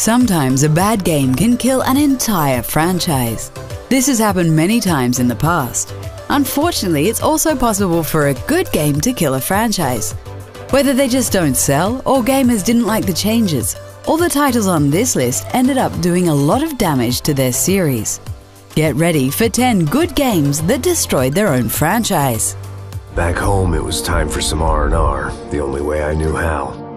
Sometimes a bad game can kill an entire franchise. This has happened many times in the past. Unfortunately, it's also possible for a good game to kill a franchise. Whether they just don't sell or gamers didn't like the changes, all the titles on this list ended up doing a lot of damage to their series. Get ready for 10 good games that destroyed their own franchise. Back home, it was time for some R&R, the only way I knew how.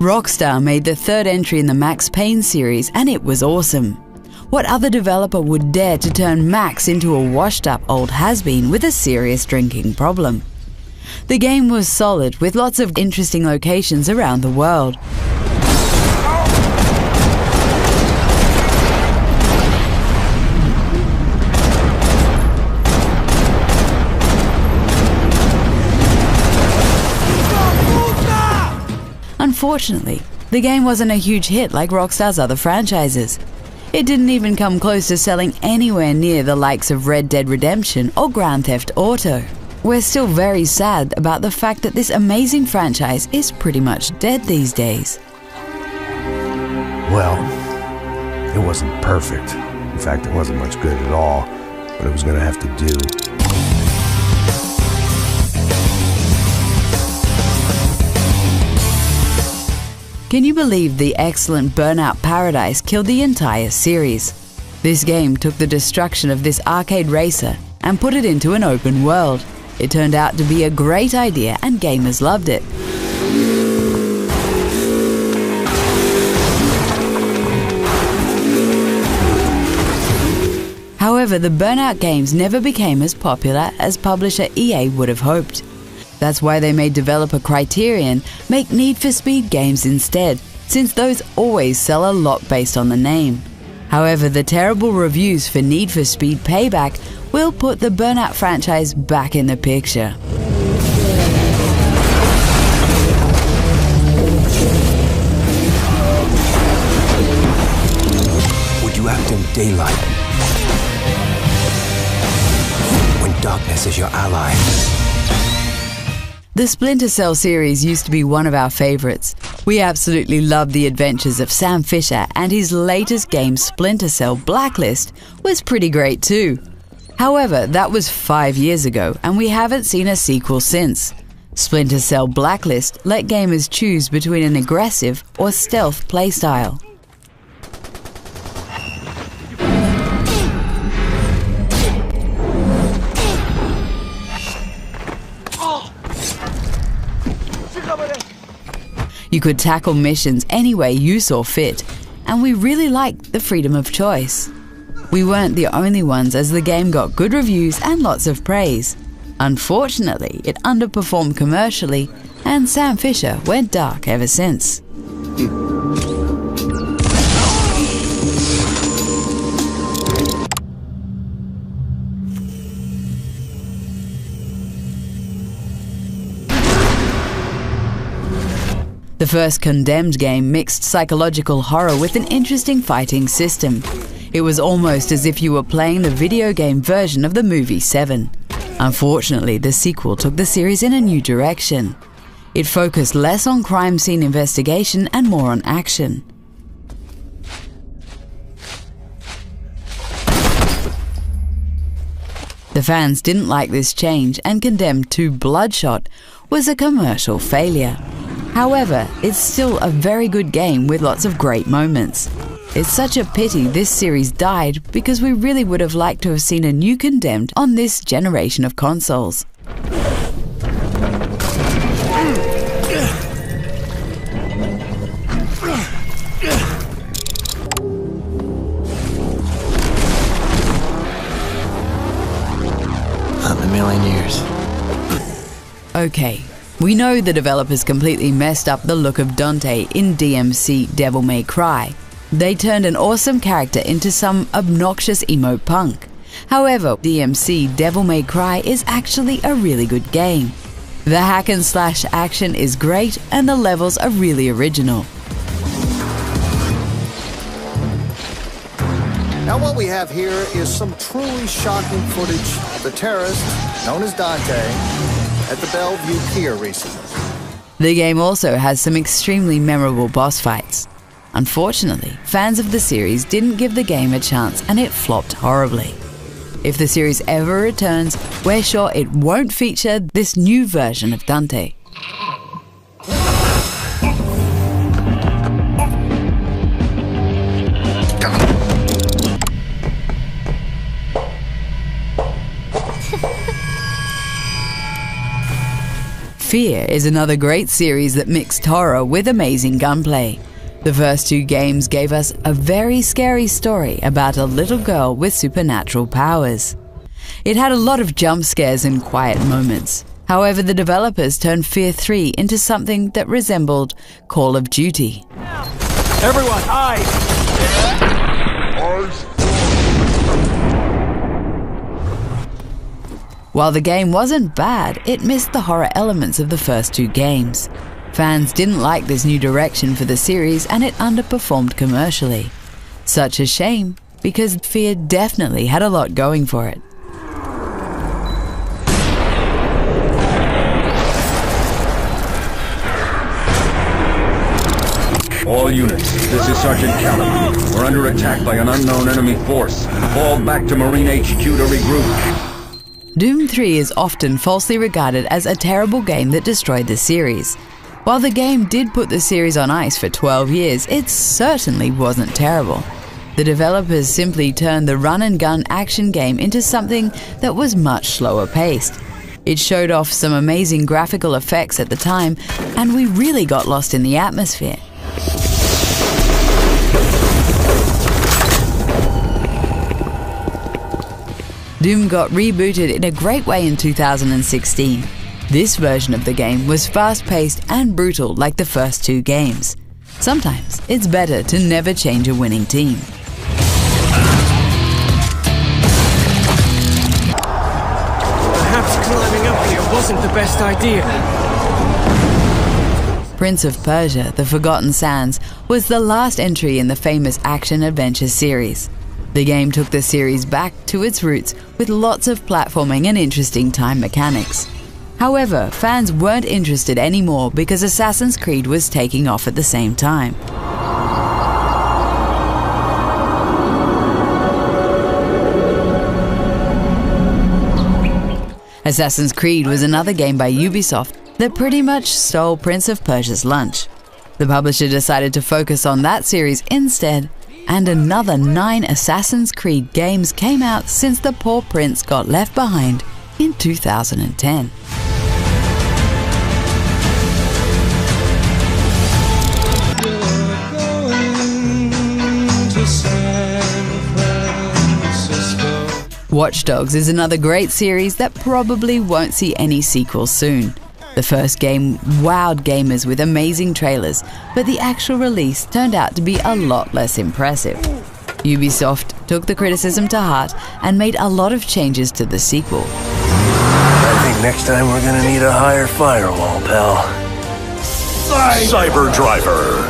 Rockstar made the third entry in the Max Payne series, and it was awesome. What other developer would dare to turn Max into a washed-up old has-been with a serious drinking problem? The game was solid, with lots of interesting locations around the world. Unfortunately, the game wasn't a huge hit like Rockstar's other franchises. It didn't even come close to selling anywhere near the likes of Red Dead Redemption or Grand Theft Auto. We're still very sad about the fact that this amazing franchise is pretty much dead these days. Well, it wasn't perfect. In fact, it wasn't much good at all, but it was going to have to do. Can you believe the excellent Burnout Paradise killed the entire series? This game took the destruction of this arcade racer and put it into an open world. It turned out to be a great idea and gamers loved it. However, the Burnout games never became as popular as publisher EA would have hoped. That's why they made developer Criterion make Need for Speed games instead, since those always sell a lot based on the name. However, the terrible reviews for Need for Speed Payback will put the Burnout franchise back in the picture. Would you act in daylight when darkness is your ally? The Splinter Cell series used to be one of our favorites. We absolutely loved the adventures of Sam Fisher, and his latest game, Splinter Cell Blacklist, was pretty great too. However, that was 5 years ago, and we haven't seen a sequel since. Splinter Cell Blacklist let gamers choose between an aggressive or stealth playstyle. You could tackle missions any way you saw fit, and we really liked the freedom of choice. We weren't the only ones, as the game got good reviews and lots of praise. Unfortunately, it underperformed commercially, and Sam Fisher went dark ever since. The first Condemned game mixed psychological horror with an interesting fighting system. It was almost as if you were playing the video game version of the movie Seven. Unfortunately, the sequel took the series in a new direction. It focused less on crime scene investigation and more on action. The fans didn't like this change, and Condemned 2 Bloodshot was a commercial failure. However, it's still a very good game with lots of great moments. It's such a pity this series died, because we really would have liked to have seen a new Condemned on this generation of consoles. A million years. Okay. We know the developers completely messed up the look of Dante in DMC Devil May Cry. They turned an awesome character into some obnoxious emo punk. However, DMC Devil May Cry is actually a really good game. The hack and slash action is great, and the levels are really original. Now what we have here is some truly shocking footage of the terrorist, known as Dante, at the Bellevue Pier recently. The game also has some extremely memorable boss fights. Unfortunately, fans of the series didn't give the game a chance and it flopped horribly. If the series ever returns, we're sure it won't feature this new version of Dante. Fear is another great series that mixed horror with amazing gunplay. The first two games gave us a very scary story about a little girl with supernatural powers. It had a lot of jump scares and quiet moments. However, the developers turned Fear 3 into something that resembled Call of Duty. Everyone, eyes! While the game wasn't bad, it missed the horror elements of the first two games. Fans didn't like this new direction for the series and it underperformed commercially. Such a shame, because Fear definitely had a lot going for it. All units, this is Sergeant Callum. We're under attack by an unknown enemy force. Fall back to Marine HQ to regroup. Doom 3 is often falsely regarded as a terrible game that destroyed the series. While the game did put the series on ice for 12 years, it certainly wasn't terrible. The developers simply turned the run-and-gun action game into something that was much slower paced. It showed off some amazing graphical effects at the time, and we really got lost in the atmosphere. Doom got rebooted in a great way in 2016. This version of the game was fast-paced and brutal like the first two games. Sometimes it's better to never change a winning team. Perhaps climbing up here wasn't the best idea. Prince of Persia: The Forgotten Sands was the last entry in the famous action-adventure series. The game took the series back to its roots with lots of platforming and interesting time mechanics. However, fans weren't interested anymore because Assassin's Creed was taking off at the same time. Assassin's Creed was another game by Ubisoft that pretty much stole Prince of Persia's lunch. The publisher decided to focus on that series instead, and another 9 Assassin's Creed games came out since the poor prince got left behind in 2010. Watch Dogs is another great series that probably won't see any sequels soon. The first game wowed gamers with amazing trailers, but the actual release turned out to be a lot less impressive. Ubisoft took the criticism to heart and made a lot of changes to the sequel. I think next time we're gonna need a higher firewall, pal. Cyber Driver!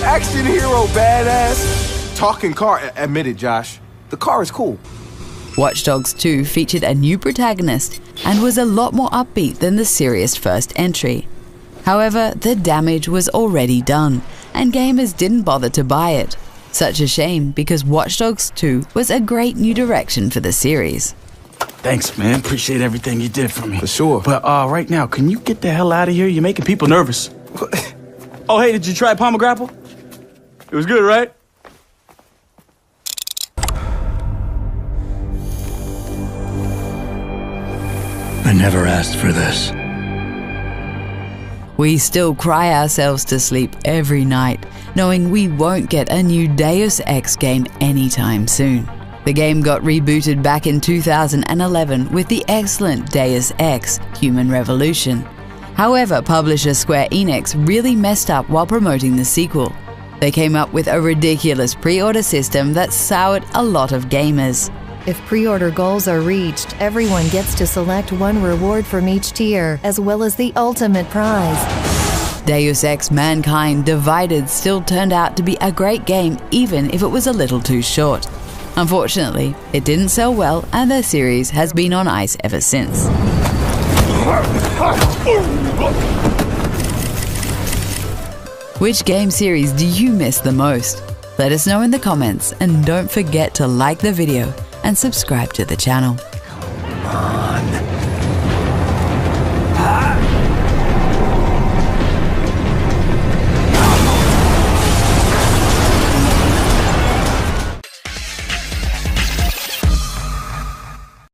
Action hero badass! Talking car, admit it, Josh. The car is cool. Watch Dogs 2 featured a new protagonist and was a lot more upbeat than the serious first entry. However, the damage was already done, and gamers didn't bother to buy it. Such a shame, because Watch Dogs 2 was a great new direction for the series. Thanks, man. Appreciate everything you did for me. For sure. But right now, can you get the hell out of here? You're making people nervous. Oh, hey, did you try Palma Grapple? It was good, right? I never asked for this. We still cry ourselves to sleep every night, knowing we won't get a new Deus Ex game anytime soon. The game got rebooted back in 2011 with the excellent Deus Ex: Human Revolution. However, publisher Square Enix really messed up while promoting the sequel. They came up with a ridiculous pre-order system that soured a lot of gamers. If pre-order goals are reached, everyone gets to select one reward from each tier, as well as the ultimate prize. Deus Ex: Mankind Divided still turned out to be a great game, even if it was a little too short. Unfortunately, it didn't sell well, and the series has been on ice ever since. Which game series do you miss the most? Let us know in the comments, and don't forget to like the video and subscribe to the channel. Come on.